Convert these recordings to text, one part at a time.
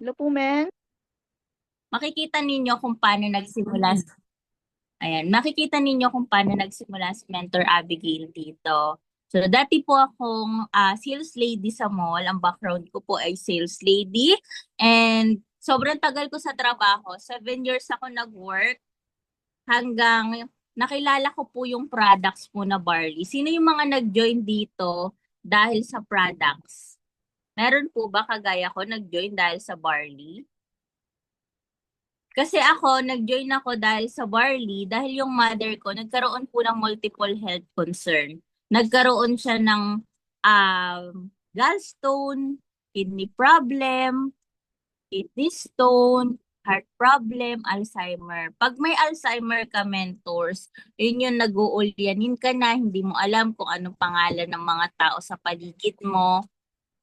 Hello po, Meng. Makikita ninyo kung paano nagsimula. Ayan, makikita ninyo kung paano nagsimula si Mentor Abigail dito. So, dati po akong sales lady sa mall. Ang background ko po ay sales lady. And sobrang tagal ko sa trabaho. 7 years ako nag-work hanggang nakilala ko po yung products po na barley. Sino yung mga nag-join dito dahil sa products? Meron po ba kagaya ko nag-join dahil sa barley? Kasi ako, nag-join ako dahil sa barley, dahil yung mother ko, nagkaroon po ng multiple health concern. Nagkaroon siya ng gallstone, kidney problem, kidney stone, heart problem, Alzheimer. Pag may Alzheimer ka, mentors, yun yung nag-uulyanin ka na, hindi mo alam kung anong pangalan ng mga tao sa paligid mo.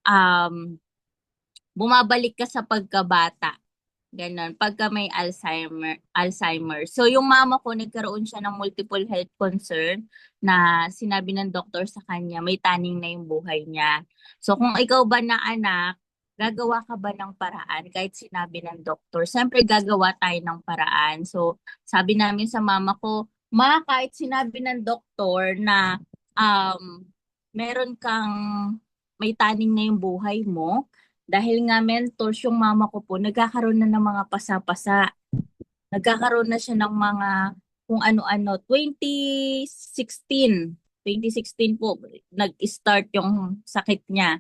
Um, Bumabalik ka sa pagkabata. Ganon, pagka may Alzheimer. So, yung mama ko, nagkaroon siya ng multiple health concern na sinabi ng doktor sa kanya, may taning na yung buhay niya. So, kung ikaw ba na anak, gagawa ka ba ng paraan kahit sinabi ng doktor? Siyempre, gagawa tayo ng paraan. So, sabi namin sa mama ko, ma, kahit sinabi ng doktor na meron kang may taning na yung buhay mo, dahil nga mentors yung mama ko po, nagkakaroon na ng mga pasa-pasa. Nagkakaroon na siya ng mga kung ano-ano. 2016 po, nag-start yung sakit niya.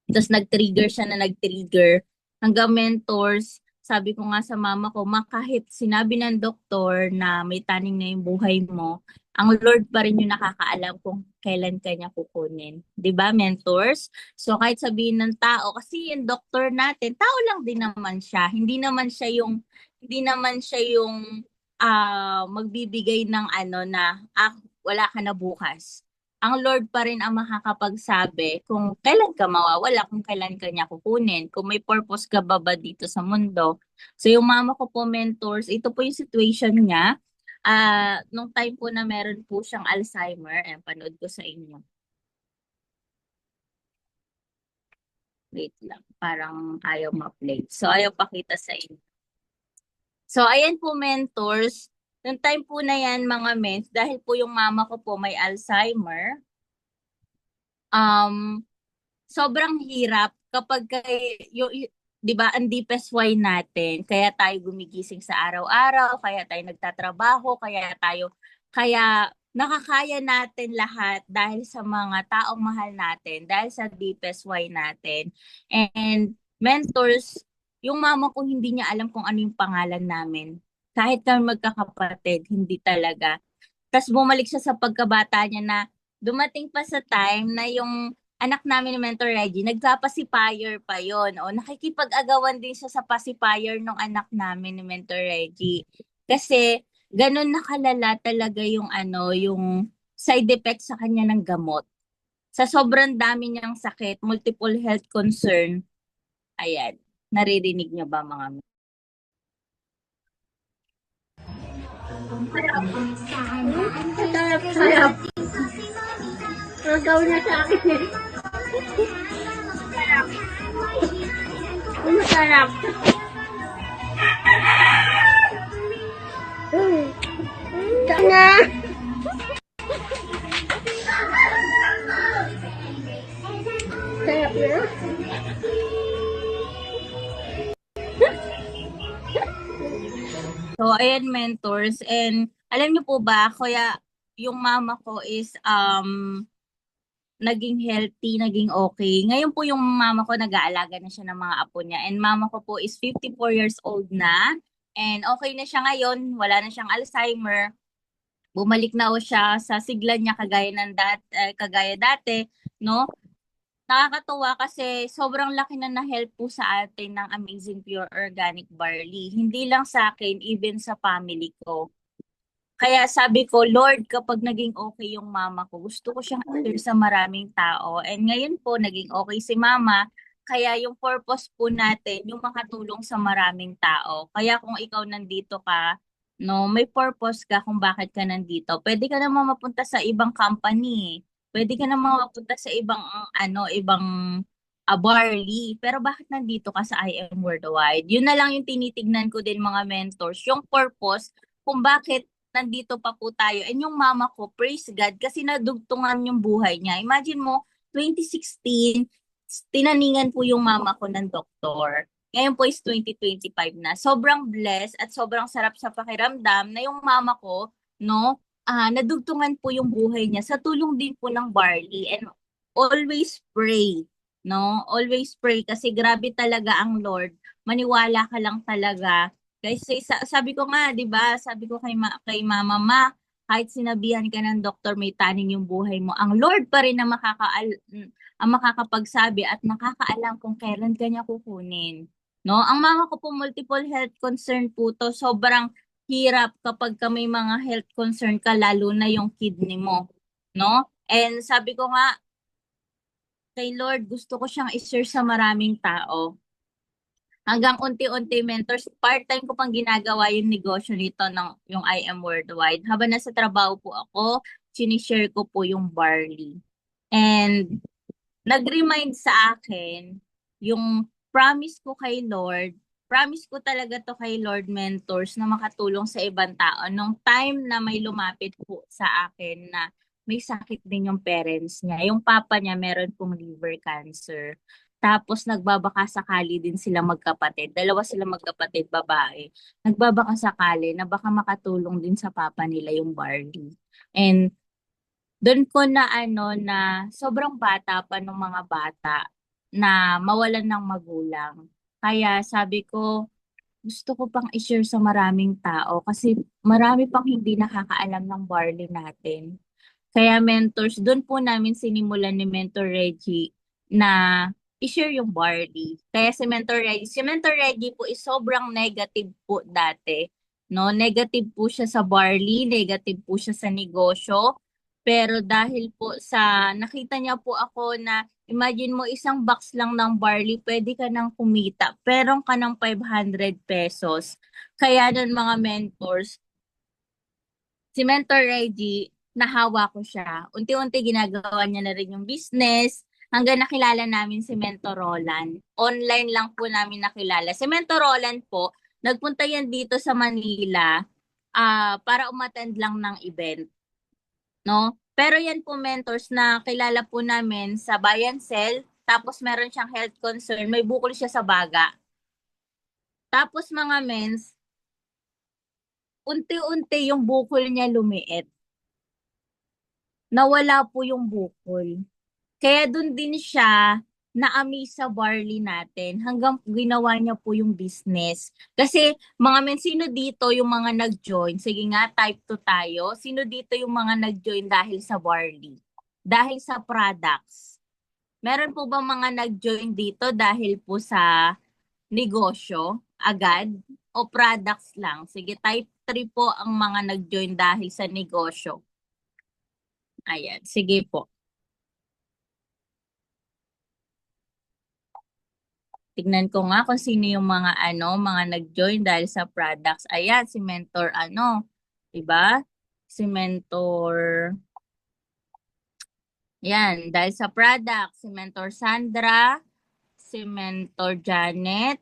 Tapos nag-trigger siya na nag-trigger. Hanggang mentors, sabi ko nga sa mama ko, ma, kahit sinabi ng doktor na may taning na yung buhay mo, ang Lord pa rin yung nakakaalam kung kailan kanya kukunin. 'Di ba, mentors? So kahit sabihin ng tao, kasi yung doktor natin, tao lang din naman siya. Hindi naman siya yung magbibigay ng ano na wala ka na bukas. Ang Lord pa rin ang makakapagsabi kung kailan ka mawawala, kung kailan ka niya kukunin, kung may purpose ka ba dito sa mundo. So yung mama ko po, mentors, ito po yung situation niya. Nung time po na meron po siyang Alzheimer, panood ko sa inyo. Wait lang, parang ayaw ma-play. So ayaw pakita sa inyo. So ayan po, mentors. Nung time po na yan, mga mens, dahil po yung mama ko po may Alzheimer, um, sobrang hirap kapag yung, 'di ba, ang deepest why natin, kaya tayo gumigising sa araw-araw, kaya tayo nagtatrabaho, kaya nakakaya natin lahat dahil sa mga taong mahal natin, dahil sa deepest why natin. And mentors, yung mama ko hindi niya alam kung ano yung pangalan namin. Kahit kami magkakapatid, hindi talaga. Tapos bumalik siya sa pagkabata niya na dumating pa sa time na yung anak namin ni Mentor Reggie, nagpa-pacifier pa yon. O nakikipag-agawan din siya sa pacifier ng anak namin ni Mentor Reggie. Kasi ganun nakalala talaga yung yung side effect sa kanya ng gamot. Sa sobrang dami niyang sakit, multiple health concern, ayan, naririnig niyo ba mga Sarap, sarap. Nagaw na sa akin eh. Masarap. Sana. Sarap na. So, ayan, mentors. And alam niyo po ba, kaya yung mama ko is naging healthy, naging okay. Ngayon po yung mama ko nag-aalaga na siya ng mga apo niya. And mama ko po is 54 years old na. And okay na siya ngayon. Wala na siyang Alzheimer. Bumalik na o siya sa sigla niya kagaya dati, no? Nakakatuwa kasi sobrang laki na na-help po sa atin ng Amazing Pure Organic Barley. Hindi lang sa akin, even sa family ko. Kaya sabi ko, Lord, kapag naging okay yung mama ko, gusto ko siyang i-share sa maraming tao. And ngayon po, naging okay si mama. Kaya yung purpose po natin, yung makatulong sa maraming tao. Kaya kung ikaw nandito ka, no, may purpose ka kung bakit ka nandito. Pwede ka naman mapunta sa ibang company. Pwede ka naman mapunta sa ibang barley. Pero bakit nandito ka sa I Am Worldwide? Yun na lang yung tinitignan ko din mga mentors, yung purpose kung bakit nandito pa po tayo. And yung mama ko, praise God, kasi nadugtungan yung buhay niya. Imagine mo, 2016, tinaningan po yung mama ko ng doktor. Ngayon po is 2025 na. Sobrang blessed at sobrang sarap sa pakiramdam na yung mama ko, no, nadugtungan po yung buhay niya sa tulong din po ng barley. And always pray, no? Always pray kasi grabe talaga ang Lord. Maniwala ka lang talaga. Kasi sabi ko nga, 'di ba? Sabi ko kay Mama, kahit sinabihan ka ng doktor may taning yung buhay mo, ang Lord pa rin ang makakapagsabi at nakakaalam kung kailan kanya kukunin. No? Ang mama ko po multiple health concern po to. Sobrang hirap kapag ka may mga health concern ka lalo na yung kidney mo, no? And sabi ko nga kay Lord, gusto ko siyang i-share sa maraming tao. Hanggang unti-unti mentors, part-time ko pang ginagawa yung negosyo nito ng yung I Am Worldwide. Habang nasa trabaho po ako, sinishare ko po yung barley. And nag-remind sa akin yung promise ko kay Lord, promise ko talaga to kay Lord mentors na makatulong sa ibang tao. Nung time na may lumapit po sa akin na may sakit din yung parents niya. Yung papa niya meron pong liver cancer. Tapos nagbabaka sakali din sila magkapatid. Dalawa sila magkapatid, babae. Nagbabaka sakali na baka makatulong din sa papa nila yung barley. And doon ko na na sobrang bata pa nung mga bata na mawalan ng magulang. Kaya sabi ko, gusto ko pang i-share sa maraming tao kasi marami pang hindi nakakaalam ng barley natin. Kaya mentors, doon po namin sinimulan ni Mentor Reggie na i-share yung barley. Kaya si Mentor Reggie po is sobrang negative po dati. No, negative po siya sa barley, negative po siya sa negosyo. Pero dahil po sa nakita niya po ako na imagine mo isang box lang ng barley, pwede ka nang kumita. Pero ka ng 500 pesos. Kaya nun mga mentors, si Mentor Reggie, nahawa ko siya. Unti-unti ginagawa niya na rin yung business hanggang nakilala namin si Mentor Roland. Online lang po namin nakilala. Si Mentor Roland po, nagpunta yan dito sa Manila para umattend lang ng event, no? Pero yan po mentors na kilala po namin sa buy and sell, tapos meron siyang health concern, may bukol siya sa baga. Tapos mga mens, unti-unti yung bukol niya lumiit. Nawala po yung bukol. Kaya dun din siya na-amaze sa barley natin hanggang ginawa niya po yung business. Kasi mga men, sino dito yung mga nag-join? Sige nga, type 2 tayo. Sino dito yung mga nag-join dahil sa barley? Dahil sa products? Meron po ba mga nag-join dito dahil po sa negosyo agad o products lang? Sige, type 3 po ang mga nag-join dahil sa negosyo. Ayan, sige po. Tignan ko nga kung sino yung mga mga nag-join dahil sa products. Ayan, si Mentor 'di ba? Si Mentor, yan, dahil sa product, si Mentor Sandra, si Mentor Janet,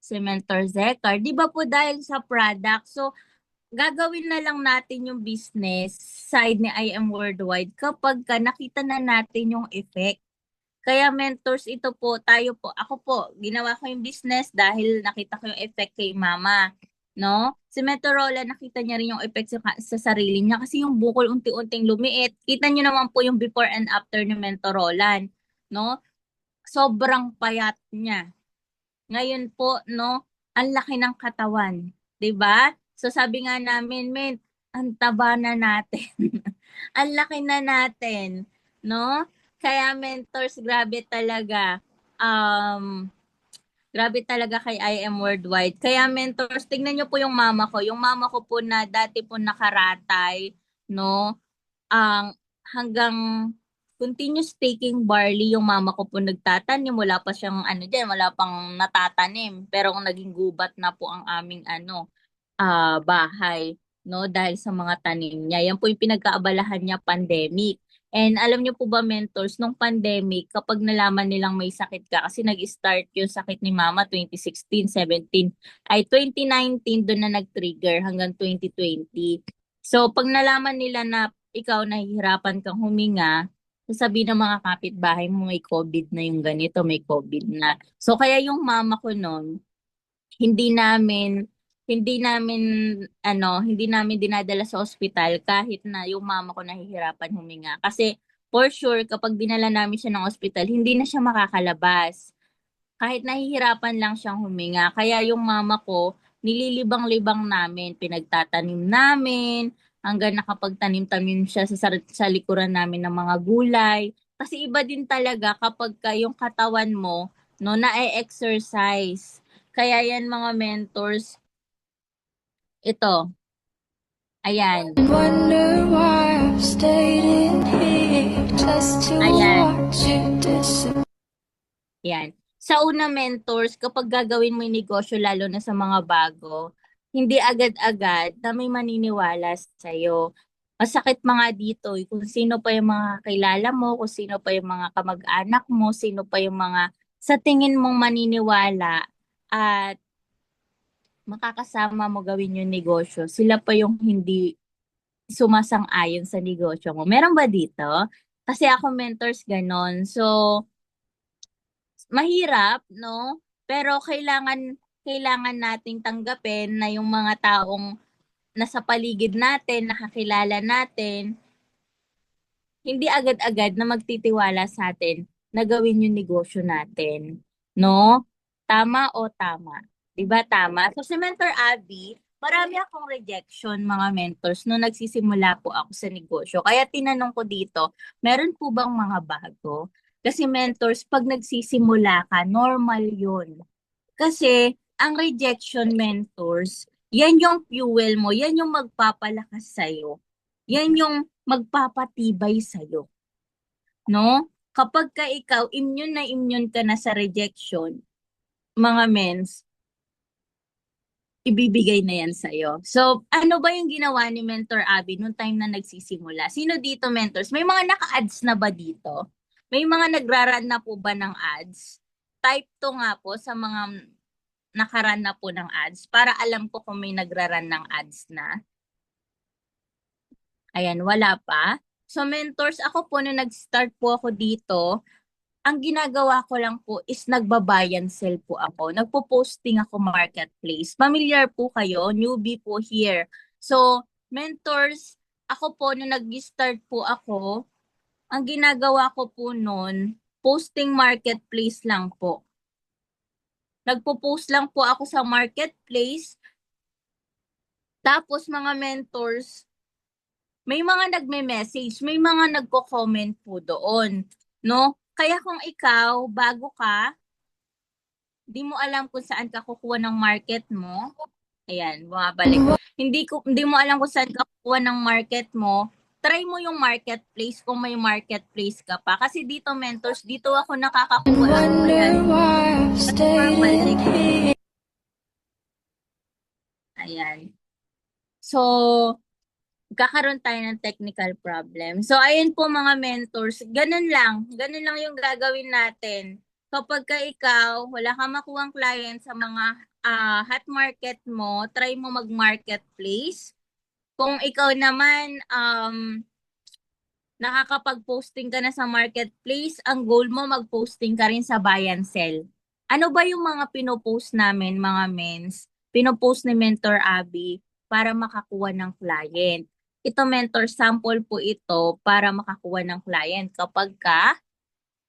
si Mentor Zekar. 'Di ba po dahil sa product? So, gagawin na lang natin yung business side ni I Am Worldwide kapag nakita na natin yung effect. Kaya mentors, ito po, tayo po, ako po, ginawa ko yung business dahil nakita ko yung effect kay mama. No? Si Mentorola, nakita niya rin yung effect sa sarili niya kasi yung bukol unti-unting lumiit. Kita niyo naman po yung before and after ni Mentorolan. No? Sobrang payat niya. Ngayon po, no, ang laki ng katawan. 'Di ba? So sabi nga namin, men, ang taba na natin. Ang laki na natin, no? Kaya mentors, grabe talaga kay I Am Worldwide. Kaya mentors, tingnan niyo po yung mama ko. Yung mama ko po na dati po nakaratay, no? Ang hanggang continuous taking barley yung mama ko po nagtatanim. Wala pa siyang diyan, wala pang natatanim. Pero naging gubat na po ang aming bahay, no? Dahil sa mga tanim niya. Yan po yung pinagkaabalahan niya pandemic. And alam niyo po ba, mentors, nung pandemic, kapag nalaman nilang may sakit ka, kasi nag-start yung sakit ni Mama 2016, 17, ay 2019 doon na nag-trigger hanggang 2020. So, pag nalaman nila na ikaw nahihirapan kang huminga, sasabihin ng mga kapitbahay mo may COVID na yung ganito, may COVID na. So, kaya yung mama ko noon, hindi namin hindi namin dinadala sa ospital kahit na yung mama ko nahihirapan huminga. Kasi for sure, kapag dinala namin siya ng ospital, hindi na siya makakalabas. Kahit nahihirapan lang siyang huminga. Kaya yung mama ko, nililibang-libang namin, pinagtatanim namin, hanggang nakapagtanim-tanim siya sa likuran namin ng mga gulay. Kasi iba din talaga kapag yung katawan mo, no, na-exercise. Kaya yan mga mentors, ito, ayan, Wonder why I've stayed in here just to ayan, watch you disappear. yan. Sa una, mentors, kapag gagawin mo yung negosyo, lalo na sa mga bago, hindi agad-agad na may maniniwala sa'yo. Masakit mga dito, kung sino pa yung mga kilala mo, kung sino pa yung mga kamag-anak mo, sino pa yung mga sa tingin mong maniniwala at makakasama mo gawin yung negosyo. Sila pa yung hindi sumasang-ayon sa negosyo mo. Meron ba dito? Kasi ako, mentors, ganon. So, mahirap, no? Pero kailangan nating tanggapin na yung mga taong nasa paligid natin, nakakilala natin, hindi agad-agad na magtitiwala sa atin na gawin yung negosyo natin. No? Tama o tama? 'Di ba tama? So si Mentor Abby, marami akong rejection mga mentors no nagsisimula po ako sa negosyo. Kaya tinanong ko dito, meron po bang mga bago? Kasi mentors, pag nagsisimula ka, normal yun. Kasi ang rejection, mentors, yan yung fuel mo, yan yung magpapalakas sa'yo. Yan yung magpapatibay sa'yo. No? Kapag ka ikaw, immune ka na sa rejection, mga mens, ibibigay na yan sa'yo. So, ano ba yung ginawa ni Mentor Abby nung time na nagsisimula? Sino dito, mentors? May mga naka-ads na ba dito? May mga nagraran na po ba ng ads? Type to nga po sa mga nakaran na po ng ads para alam ko kung may nagraran ng ads na. Ayan, wala pa. So mentors, ako po nung nag-start po ako dito, ang ginagawa ko lang po is nagbabuy and sell po ako. Nagpo-posting ako marketplace. Familiar po kayo, newbie po here. So mentors, ako po nung nag-start po ako, ang ginagawa ko po noon, posting marketplace lang po. Nagpo-post lang po ako sa marketplace. Tapos mga mentors, may mga nagme-message, may mga nagko-comment po doon, no? Kaya kung ikaw, bago ka, di mo alam kung saan ka kukuha ng market mo. Ayan, bumabalik. Hindi mo alam kung saan ka kukuha ng market mo. Try mo yung marketplace kung may marketplace ka pa. Kasi dito, mentors, dito ako nakakakuha. Wonder why I've stayed in here. Ayan. So, kakaroon tayo ng technical problem. So, ayun po mga mentors, ganun lang. Ganun lang yung gagawin natin. Kapag ka ikaw, wala kang makuhang client sa mga hot market mo, try mo mag-marketplace. Kung ikaw naman, nakakapag-posting ka na sa marketplace, ang goal mo mag-posting ka rin sa buy and sell. Ano ba yung mga pinopost namin, mga mens? Pinopost ni Mentor Abby para makakuha ng client. Ito, mentor, sample po ito para makakuha ng client kapag ka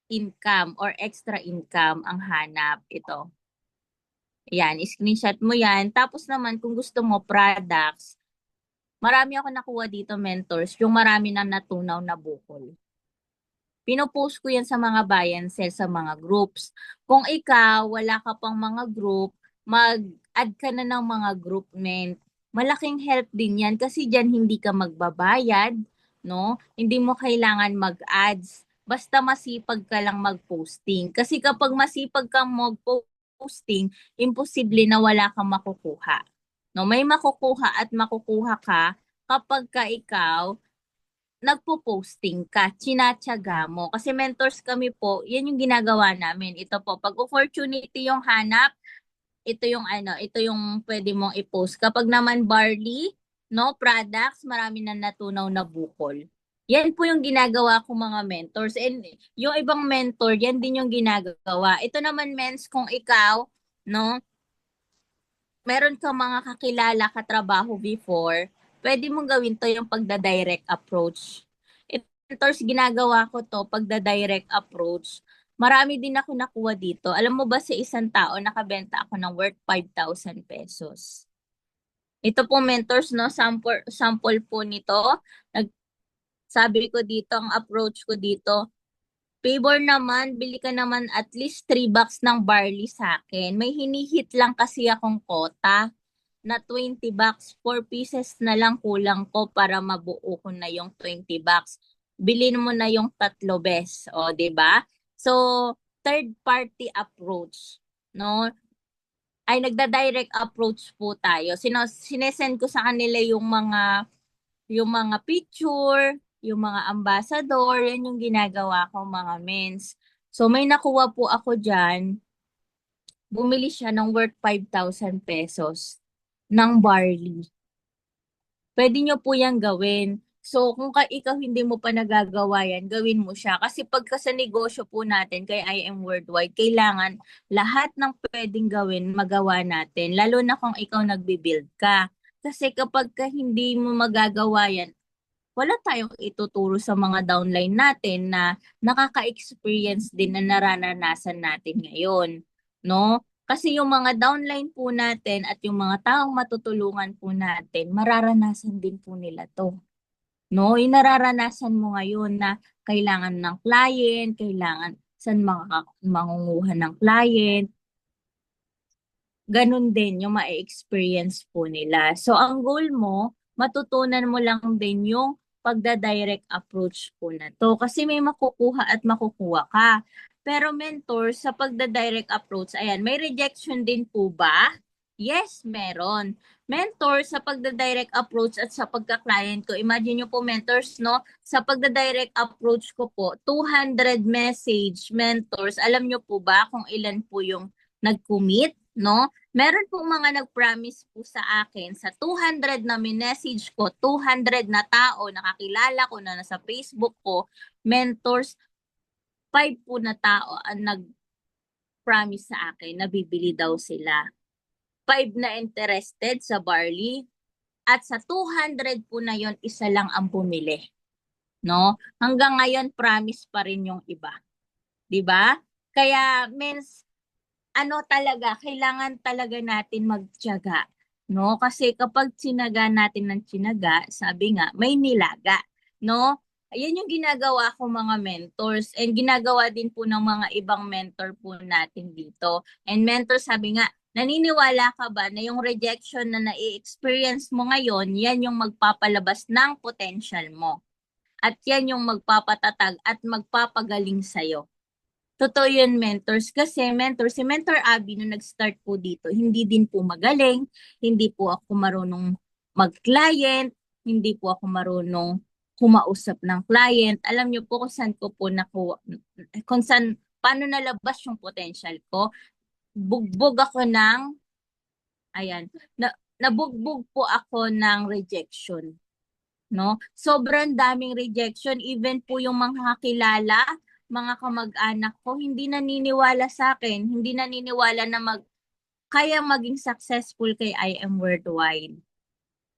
income or extra income ang hanap. Ito. Yan, screenshot mo yan. Tapos naman, kung gusto mo products, marami ako nakuha dito, mentors, yung marami na natunaw na bukol. Pinopost ko yan sa mga buy and sell sa mga groups. Kung ikaw, wala ka pang mga group, mag-add ka na ng mga groupment. Malaking help din yan kasi dyan hindi ka magbabayad, no? Hindi mo kailangan mag-ads. Basta masipag ka lang mag-posting. Kasi kapag masipag kang mag-posting, imposible na wala kang makukuha. No, may makukuha at makukuha ka kapag ka ikaw nagpo-posting ka, tsinatsaga mo. Kasi mentors kami po, yan yung ginagawa namin. Ito po, pag opportunity yung hanap, ito yung pwede mong i-post. Kapag naman barley, no, products, marami na natunaw na bukol. Yan po yung ginagawa ko mga mentors. And yung ibang mentor, yan din yung ginagawa. Ito naman, mens, kung ikaw, no, meron ka mga kakilala katrabaho before, pwede mong gawin to yung pagda-direct approach. Ito, mentors, ginagawa ko to, pagda-direct approach. Marami din ako nakuha dito. Alam mo ba sa isang tao, nakabenta ako ng worth 5,000 pesos. Ito po mentors, no, sample po nito. Sabi ko dito, ang approach ko dito, favor naman, bili ka naman at least 3 box ng barley sa akin. May hinihit lang kasi akong kota na 20 bucks, 4 pieces na lang kulang ko para mabuo ko na yung 20 bucks. Bilhin mo na yung 3 bes, o 'di ba? So, third party approach, no? Ay nagda-direct approach po tayo. Sinesend ko sa kanila yung mga picture, yung mga ambassador, yan yung ginagawa ko mga mens. So may nakuha po ako diyan, bumili siya ng worth 5,000 pesos ng barley. Pwede nyo po yan gawin. So, kung ikaw hindi mo pa nagagawa yan, gawin mo siya. Kasi pagka sa negosyo po natin, kay I Am Worldwide, kailangan lahat ng pwedeng gawin, magawa natin. Lalo na kung ikaw nagbibuild ka. Kasi kapag hindi mo magagawa yan, wala tayong ituturo sa mga downline natin na nakaka-experience din na nararanasan natin ngayon. No? Kasi yung mga downline po natin at yung mga taong matutulungan po natin, mararanasan din po nila to. No? Yung nararanasan mo ngayon na kailangan ng client, kailangan saan mangunguha ng client, ganun din yung ma-experience po nila. So, ang goal mo, matutunan mo lang din yung pagda-direct approach po na to. Kasi may makukuha at makukuha ka. Pero mentor, sa pagda-direct approach, ayan, may rejection din po ba? Yes, meron. Mentor, sa pagda-direct approach at sa pagka-client ko, imagine nyo po mentors, no? Sa pagda-direct approach ko po, 200 message mentors. Alam nyo po ba kung ilan po yung nag-commit, no? Meron pong mga nag-promise po sa akin sa 200 na message ko, 200 na tao nakakilala ko na nasa Facebook ko, mentors, 5 po na tao ang nag-promise sa akin na bibili daw sila. 5 na interested sa barley at sa 200 po na yon isa lang ang bumili. No? Hanggang ngayon promise pa rin yung iba. 'Di ba? Kaya means talaga, kailangan talaga natin magtiyaga, no? Kasi kapag tsinaga natin ng tsinaga, sabi nga, may nilaga, no? Ayan yung ginagawa ko mga mentors and ginagawa din po ng mga ibang mentor po natin dito. And mentor, sabi nga, naniniwala ka ba na yung rejection na nai-experience mo ngayon, yan yung magpapalabas ng potential mo. At yan yung magpapatatag at magpapagaling sa'yo. Totoo yun, mentors. Kasi si Mentor Abby, nung nag-start po dito, hindi din po magaling, hindi po ako marunong mag-client, hindi po ako marunong kumausap ng client. Alam niyo po kung saan ko po nakuha, paano nalabas yung potential ko. Bugbog ako nabugbog po ako ng rejection. No? Sobrang daming rejection, even po yung mga kakilala, mga kamag-anak ko, hindi naniniwala sa akin, hindi naniniwala na kaya maging successful kay I Am Worldwide.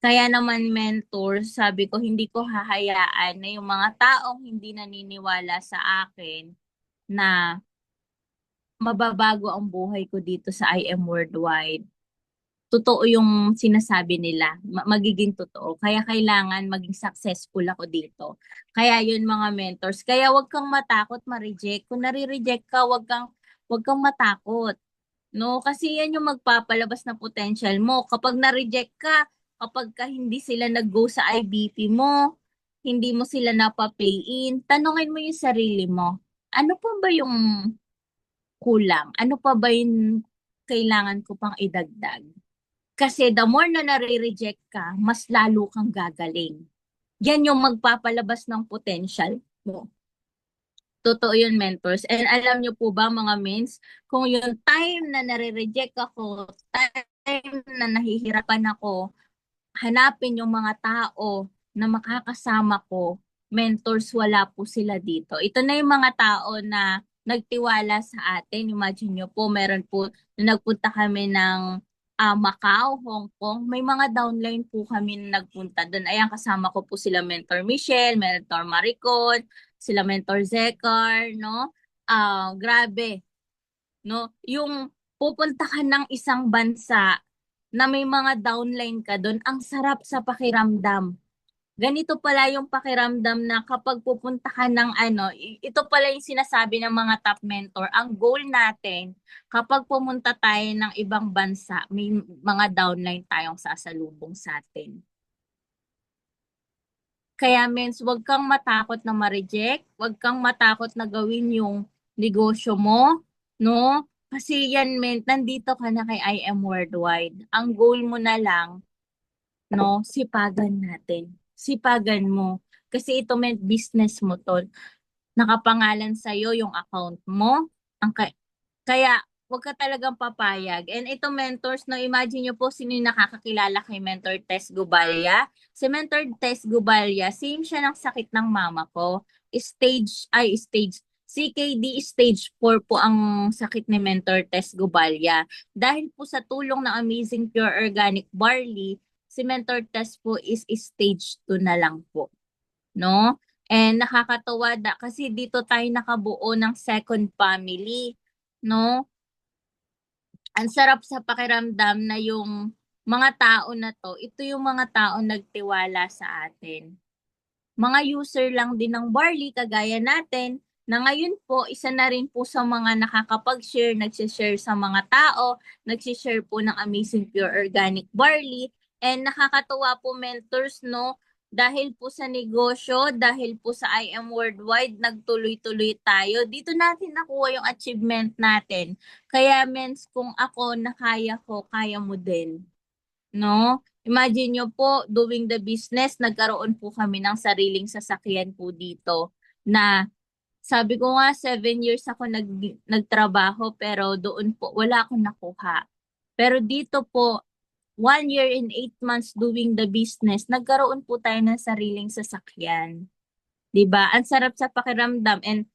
Kaya naman mentor, sabi ko, hindi ko hahayaan na yung mga taong hindi naniniwala sa akin na mababago ang buhay ko dito sa I Am Worldwide. Totoo yung sinasabi nila, magiging totoo. Kaya kailangan maging successful ako dito. Kaya yun mga mentors. Kaya wag kang matakot ma-reject. Kung nare-reject ka, wag kang matakot. No? Kasi yan yung magpapalabas na potential mo. Kapag na-reject ka, kapag hindi sila nag-go sa IBP mo, hindi mo sila napapay-in, tanungin mo yung sarili mo. Ano pa ba yung kulang? Ano pa ba yung kailangan ko pang idagdag? Kasi the more na nare-reject ka, mas lalo kang gagaling. Yan yung magpapalabas ng potential mo. Totoo yun, mentors. And alam nyo po ba, mga mins, kung yung time na nare-reject ako, time na nahihirapan ako, hanapin yung mga tao na makakasama ko, mentors, wala po sila dito. Ito na yung mga tao na nagtiwala sa atin. Imagine nyo po, meron po, na nagpunta kami ng Macau, Hong Kong, may mga downline po kami na nagpunta doon. Ayan, kasama ko po sila Mentor Michelle, Mentor Maricon, sila Mentor Zekar, no? Grabe, no? Yung pupunta ka ng isang bansa na may mga downline ka doon, ang sarap sa pakiramdam. Ganito pala yung pakiramdam na kapag pupunta ka ng ito pala yung sinasabi ng mga top mentor. Ang goal natin, kapag pumunta tayo ng ibang bansa, may mga downline tayong sasalubong sa atin. Kaya means, wag kang matakot na ma-reject, wag kang matakot na gawin yung negosyo mo, no? Kasi yan, men, nandito ka na kay I Am Worldwide. Ang goal mo na lang, no, sipagan natin. Sipagan mo. Kasi ito, men, business mo to. Nakapangalan sa'yo yung account mo. Kaya, huwag ka talagang papayag. And ito, mentors, no, imagine nyo po sino yung nakakakilala kay Mentor Tess Gubalya. Si Mentor Tess Gubalya, same siya ng sakit ng mama ko. CKD stage 4 po ang sakit ni Mentor Tess Gubalya. Dahil po sa tulong ng Amazing Pure Organic Barley, si Mentor Tess po is stage 2 na lang po. No? And nakakatawa kasi dito tayo nakabuo ng second family. No? Ang sarap sa pakiramdam na yung mga tao na to, ito yung mga tao nagtiwala sa atin. Mga user lang din ng Barley, kagaya natin, na ngayon po, isa na rin po sa mga nakakapag-share, nagsishare sa mga tao, nagsishare po ng Amazing Pure Organic Barley, and nakakatuwa po, mentors, no? Dahil po sa negosyo, dahil po sa I Am Worldwide, nagtuloy-tuloy tayo. Dito natin nakuha yung achievement natin. Kaya, mens, kung ako nakaya ko, kaya mo din. No? Imagine nyo po, doing the business, nagkaroon po kami ng sariling sasakyan po dito na sabi ko nga 7 years ako nagtrabaho pero doon po wala akong nakuha. Pero dito po, 1 year and 8 months doing the business, nagkaroon po tayo ng sariling sasakyan. 'Di ba? Ang sarap sa pakiramdam and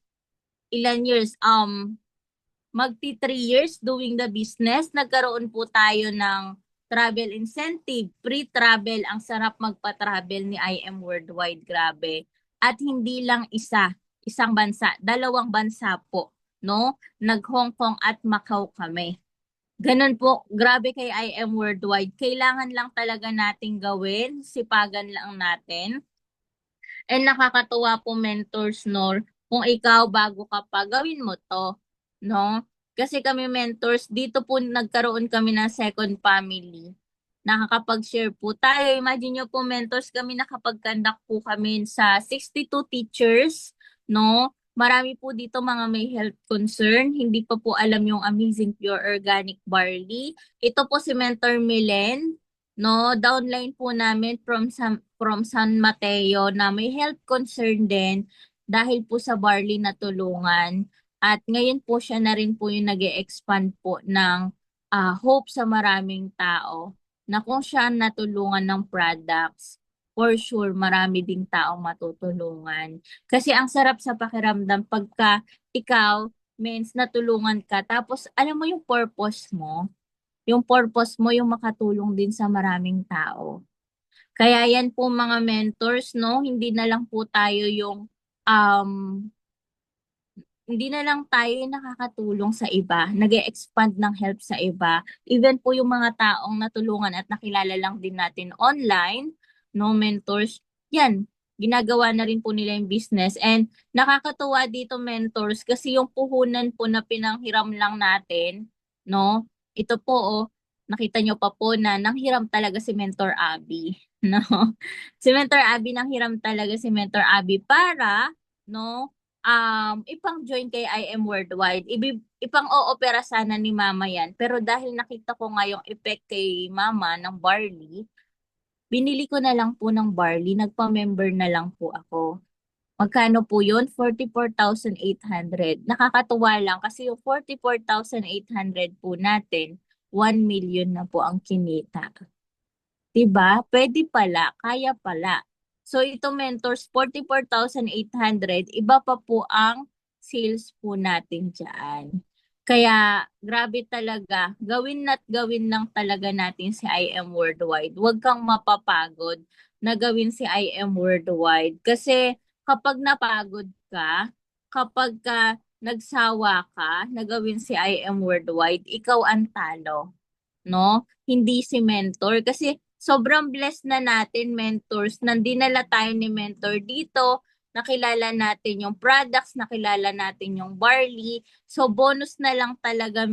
ilan years, magti 3 years doing the business, nagkaroon po tayo ng travel incentive, free travel. Ang sarap magpa-travel ni I Am Worldwide, grabe. At hindi lang isang bansa, 2 bansa po, no? Nag-Hong Kong at Macau kami. Ganun po, grabe kay I Am Worldwide. Kailangan lang talaga nating gawin, sipagan lang natin. And nakakatuwa po, mentors, no? Kung ikaw bago ka pa, gawin mo to, no? Kasi kami, mentors, dito po nagkaroon kami ng second family. Nakakapag-share po tayo. Imagine nyo po, mentors, kami nakapag-conduct po kami sa 62 teachers, no? Marami po dito mga may health concern. Hindi pa po alam yung Amazing Pure Organic Barley. Ito po si Mentor Milen, no? Downline po namin from San Mateo na may health concern din dahil po sa barley na tulungan. At ngayon po siya na rin po yung nag-e-expand po ng hope sa maraming tao na kung siya natulungan ng products, for sure marami ding taong matutulungan. Kasi ang sarap sa pakiramdam pagka ikaw means natulungan ka tapos alam mo yung purpose mo, yung makatulong din sa maraming tao. Kaya yan po mga mentors, no? Um, hindi na lang tayo yung nakakatulong sa iba, nag-e-expand ng help sa iba. Even po yung mga taong natulungan at nakilala lang din natin online, no, mentors, yan, ginagawa na rin po nila yung business. And nakakatuwa dito, mentors, kasi yung puhunan po na pinanghiram lang natin, no, ito po, oh, nakita nyo pa po na nanghiram talaga si Mentor Abby, no? Si Mentor Abby, nanghiram talaga si Mentor Abby para, no, ipang-join kay I Am Worldwide. Ipang-oopera sana ni Mama yan. Pero dahil nakita ko nga yung effect kay Mama ng barley, binili ko na lang po ng barley, nagpa-member na lang po ako. Magkano po yun? 44,800. Nakakatuwa lang kasi yung 44,800 po natin, 1 million na po ang kinita. 'Di ba? Pwede pala, kaya pala. So ito mentors, 44,800, iba pa po ang sales po natin diyan. Kaya grabe talaga, gawin at gawin lang talaga natin si IM Worldwide. Huwag kang mapapagod na gawin si IM Worldwide kasi kapag napagod ka, kapag ka nagsawa ka na gawin si IM Worldwide, ikaw ang talo, no? Hindi si mentor. Kasi sobrang blessed na natin, mentors. Nandinala tayo ni mentor dito. Nakilala natin yung products, nakilala natin yung barley. So, bonus na lang talaga,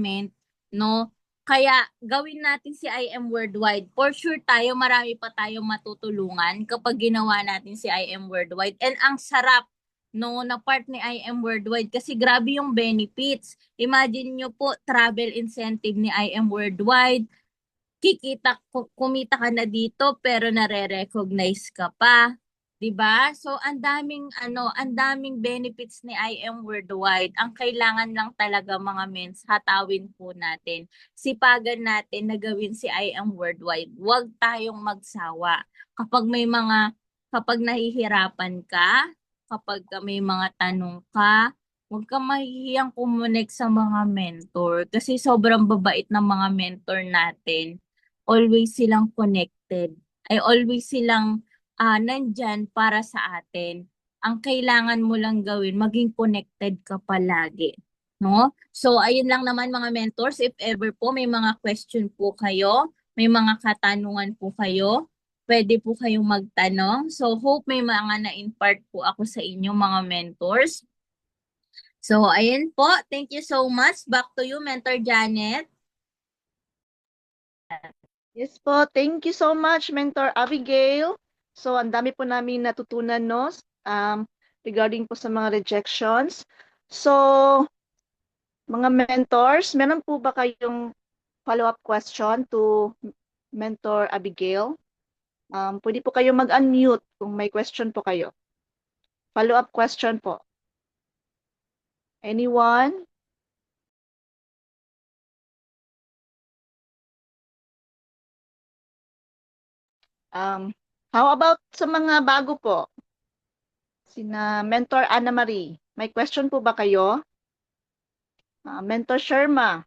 no? Kaya, gawin natin si IM Worldwide. For sure tayo, marami pa tayong matutulungan kapag ginawa natin si IM Worldwide. And ang sarap, no, na part ni IM Worldwide kasi grabe yung benefits. Imagine nyo po, travel incentive ni IM Worldwide, kumita ka na dito pero nare-recognize ka pa, 'di ba? So ang daming benefits ni IM Worldwide. Ang kailangan lang talaga mga mens, hatawin po natin. Sipagan natin na gawin si IM Worldwide. Huwag tayong magsawa. Kapag nahihirapan ka, kapag may mga tanong ka, huwag kang mahihiyang kumonek sa mga mentor kasi sobrang babait ng mga mentor natin. Always silang connected. Ay always silang nandyan para sa atin. Ang kailangan mo lang gawin, maging connected ka palagi. No? So, ayun lang naman mga mentors. If ever po may mga question po kayo, may mga katanungan po kayo, pwede po kayong magtanong. So, hope may mga na-impart po ako sa inyo mga mentors. So, ayun po. Thank you so much. Back to you, Mentor Janet. Yes po, thank you so much, Mentor Abigail. So, ang dami po namin natutunan, no, regarding po sa mga rejections. So, mga mentors, meron po ba kayong follow-up question to Mentor Abigail? Pwede po kayo mag-unmute kung may question po kayo. Follow-up question po. Anyone? How about sa mga bago po? Sina Mentor Anna Marie. May question po ba kayo? Mentor Sherma.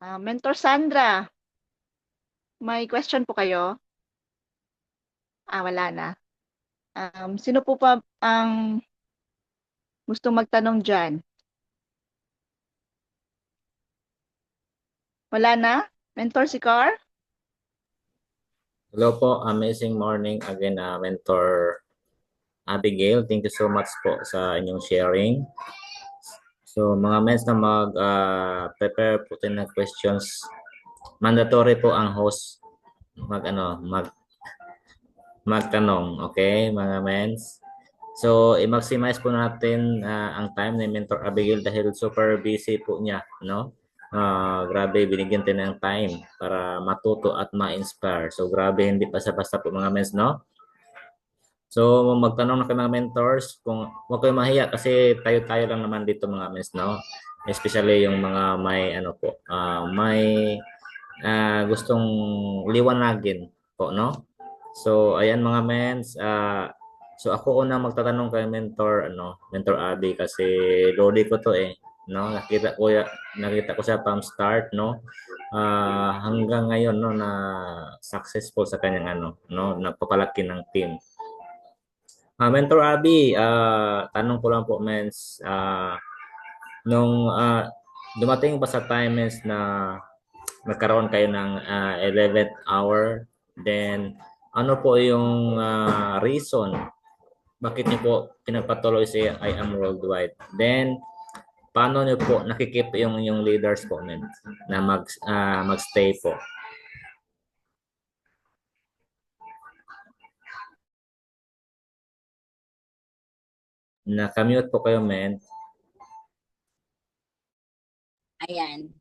Mentor Sandra. May question po kayo? Wala na. Sino po pa ang gustong magtanong dyan? Wala na? Mentor Sikar? Hello po, amazing morning again, Mentor Abigail. Thank you so much po sa inyong sharing. So mga mens na mag-prepare po tayo ng questions, mandatory po ang host magtanong, okay mga mens? So i-maximize po natin ang time ni Mentor Abigail dahil super busy po niya, no? Grabe, binigyan tayo ng time para matuto at ma-inspire. So grabe, hindi basta-basta po mga mens, no? So magtanong na kayo mga mentors, kung huwag kayo mahiya kasi tayo-tayo lang naman dito mga mens, no? Especially yung mga may may gustong liwanagin po, no? So ayan mga mens, so ako unang magtatanong kay Mentor Abby kasi lodi ko to no? Nakita ko siya from start, no? Hanggang ngayon, no, na successful sa kanyang no, napapalaki ng team. Mentor Abby, tanong ko lang po, mens, nung dumating ba sa time, mens, na nagkaroon kayo ng 11th hour, then ano po yung reason bakit niyo po pinagpatuloy si I Am Worldwide? Then paano niyo po nakikip yung leaders po, mens, na magstay po? Nakamute po kayo, mens. Ayan.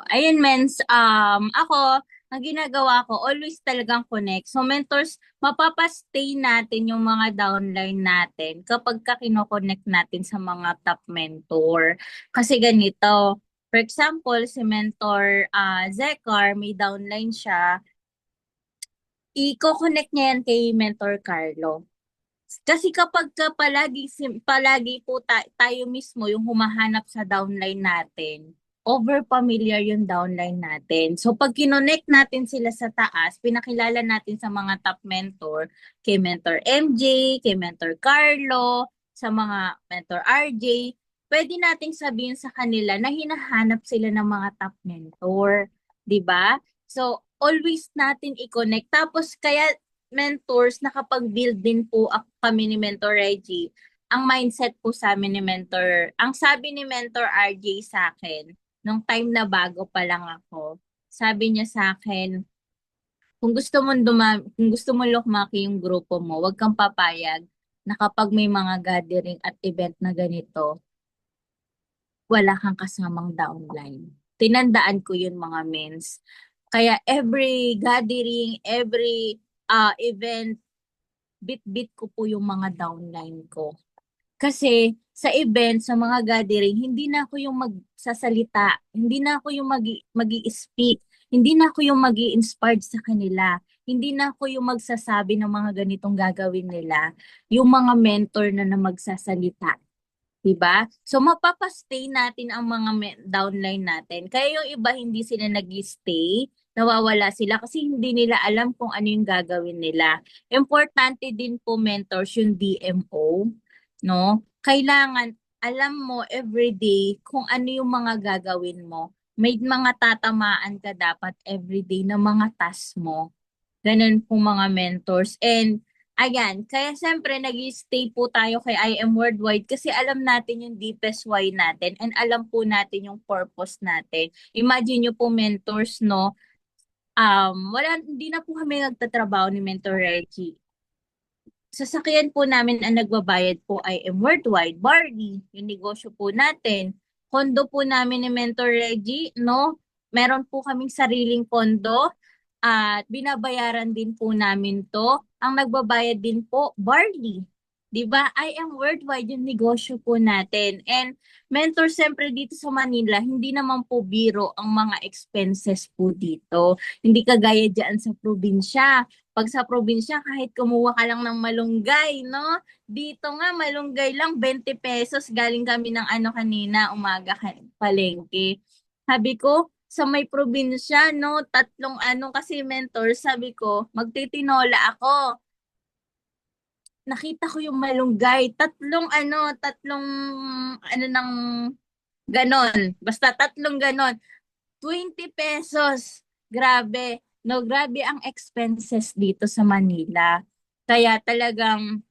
Ayun, mens, ako, ang ginagawa ko, always talagang connect. So, mentors, mapapastay natin yung mga downline natin kapag kinoconnect natin sa mga top mentor. Kasi ganito, for example, si mentor Zekar, may downline siya, i-connect niya yan kay mentor Carlo. Kasi kapag palagi po tayo mismo yung humahanap sa downline natin, over familiar yung downline natin. So pag kinonect natin sila sa taas, pinakilala natin sa mga top mentor, kay mentor MJ, kay mentor Carlo, sa mga mentor RJ, pwede nating sabihin sa kanila na hinahanap sila ng mga top mentor, 'di ba? So always natin i-connect. Tapos kaya mentors, nakapag-build din po kami ni Mentor Reggie. Ang mindset po sa amin ni Mentor, ang sabi ni Mentor RJ sa akin, nung time na bago pa lang ako, sabi niya sa akin, kung gusto mo lumaki yung grupo mo, huwag kang papayag na kapag may mga gathering at event na ganito, wala kang kasamang downline. Tinandaan ko yun mga mens. Kaya every gathering, every event, bit-bit ko po yung mga downline ko. Kasi sa event, sa mga gathering, hindi na ako yung magsasalita, hindi na ako yung magi-speak, hindi na ako yung magi-inspired sa kanila, hindi na ako yung magsasabi ng mga ganitong gagawin nila, yung mga mentor na magsasalita. Diba? So, mapapastay natin ang mga downline natin. Kaya yung iba hindi sila nag-stay, nawawala sila kasi hindi nila alam kung ano yung gagawin nila. Importante din po mentors yung DMO, no? Kailangan alam mo everyday kung ano yung mga gagawin mo. May mga tatamaan ka dapat everyday na mga task mo. Ganun po mga mentors. And ayan, kaya siyempre nag-stay po tayo kay I Am Worldwide kasi alam natin yung deepest why natin and alam po natin yung purpose natin. Imagine nyo po mentors, no? Hindi na po kami nagtatrabaho ni Mentor Reggie. Sasakyan po namin ang nagbabayad po ay Worldwide, Barney, yung negosyo po natin. Kondo po namin ni Mentor Reggie, no? Meron po kaming sariling kondo at binabayaran din po namin to. Ang nagbabayad din po, Barley. 'Di ba? I Am Worldwide yung negosyo po natin. And mentor, siyempre dito sa Manila, hindi naman po biro ang mga expenses po dito. Hindi kagaya diyan sa probinsya. Pag sa probinsya, kahit kumuha ka lang ng malunggay, no? Dito nga, malunggay lang, 20 pesos. Galing kami ng kanina, umaga palengke. Sabi ko, sa may probinsya, no? Tatlong kasi mentor, sabi ko, magtitinola ako. Nakita ko yung malunggay. Tatlong ng ganon. Basta tatlong ganon. 20 pesos. Grabe. No, grabe ang expenses dito sa Manila. Kaya talagang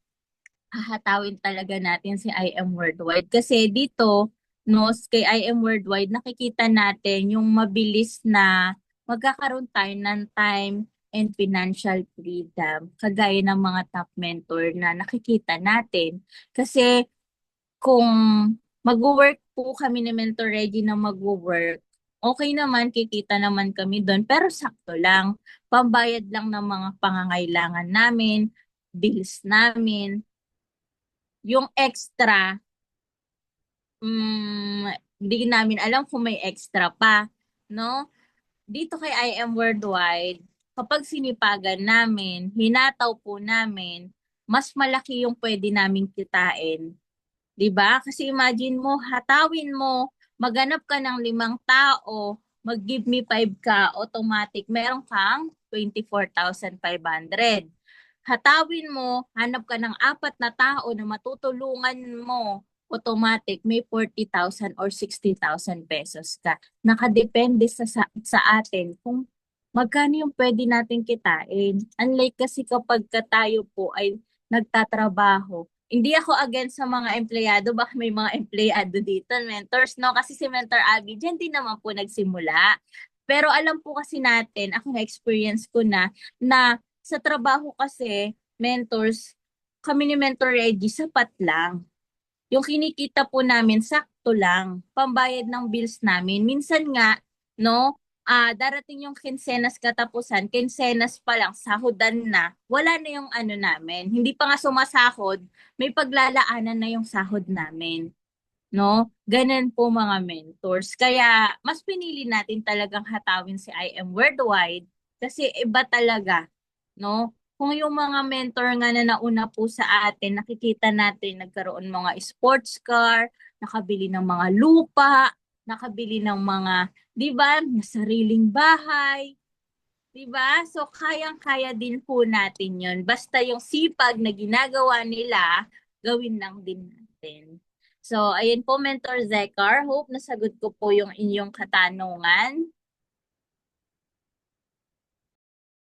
hahatawin talaga natin si I Am Worldwide. Kasi dito, no, kay I Am Worldwide, nakikita natin yung mabilis na magkakaroon tayo ng time and financial freedom, kagaya ng mga top mentor na nakikita natin. Kasi kung mag-work po kami ni Mentor Reggie na mag-work, okay naman, kikita naman kami doon, pero sakto lang. Pambayad lang ng mga pangangailangan namin, bills namin, yung extra, hindi namin alam kung may extra pa, no? Dito kay I Am Worldwide, kapag sinipagan namin, hinataw po namin, mas malaki yung pwede naming kitain. 'Di ba? Kasi imagine mo, hatawin mo, maghanap ka ng 5 tao, mag-give me 5 ka, automatic, meron kang 24,500. Hatawin mo, hanap ka ng 4 na tao na matutulungan mo, automatic, may 40,000 or 60,000 pesos ka. Nakadepende sa atin kung magkano yung pwede natin kitain. Unlike kasi kapag tayo po ay nagtatrabaho, hindi ako against sa mga empleyado, baka may mga empleyado dito, mentors, no? Kasi si Mentor Abby, dyan din naman po nagsimula. Pero alam po kasi natin, ako na-experience ko na sa trabaho kasi, mentors, kami ni Mentor Reggie, sapat lang. Yung kinikita po namin, sakto lang. Pambayad ng bills namin. Minsan nga, no? Darating yung kinsenas katapusan, kinsenas pa lang, sahodan na, wala na yung ano namin. Hindi pa nga sumasahod, may paglalaanan na yung sahod namin. No? Ganun po mga mentors. Kaya mas pinili natin talagang hatawin si I Am Worldwide kasi iba talaga, no? Kung yung mga mentor nga na nauna po sa atin, nakikita natin nagkaroon mga sports car, nakabili ng mga lupa, nakabili ng mga, 'di ba, sariling bahay, 'di ba? So kayang-kaya din po natin 'yon. Basta yung sipag na ginagawa nila, gawin lang din natin. So, ayun po, Mentor Zekar. Hope nasagot ko po yung inyong katanungan.